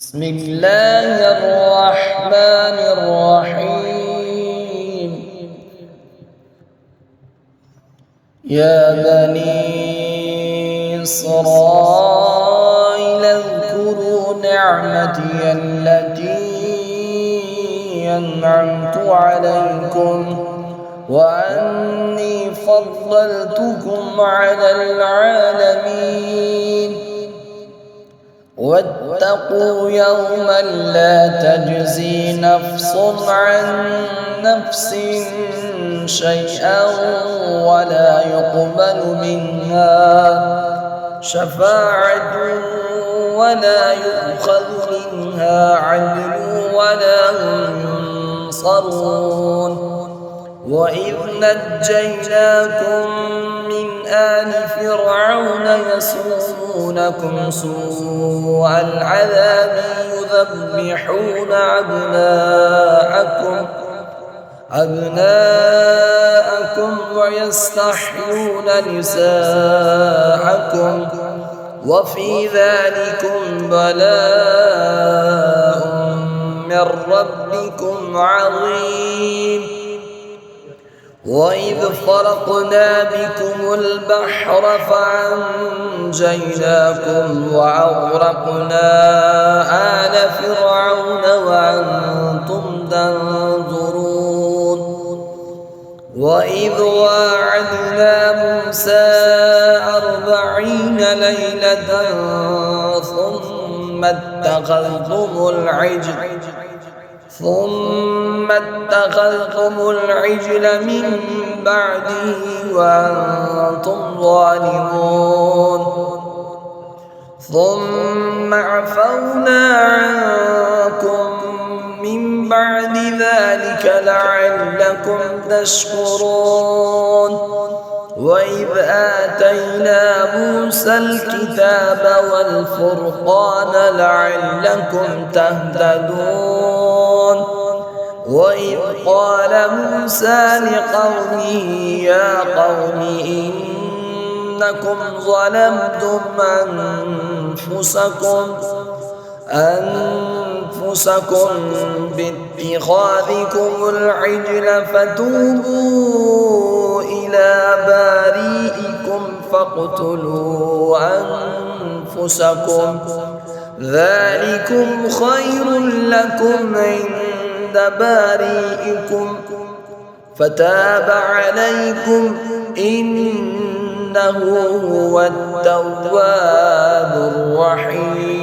بسم الله الرحمن الرحيم. يا بني إسرائيل اذكروا نعمتي التي أنعمت عليكم وأني فضلتكم على العالمين. واتقوا يوما لا تجزي نفس عن نفس شيئا ولا يقبل منها شفاعة ولا يؤخذ منها عدل ولا هم ينصرون. وإذ نجيناكم من آل فرعون يسومونكم سوء العذاب يذبحون أبناءكم ويستحيون نساءكم وفي ذلكم بلاء من ربكم عظيم. وإذ فرقنا بكم البحر فأنجيناكم وأغرقنا آل فرعون وأنتم تنظرون. وإذ واعدنا موسى 40 ليلة ثم اتخذتم العجل من بعده وأنتم ظالمون. ثم عفونا عنكم من بعد ذلك لعلكم تشكرون. وإذ آتينا موسى الكتاب والفرقان لعلكم تهتدون. وإذ قال موسى لقومه يا قوم إنكم ظلمتم أنفسكم باتخاذكم العجل فتوبوا إلى بارئكم فاقتلوا أنفسكم ذلكم خير لكم عند بارئكم فتاب عليكم إنه هو التواب الرحيم.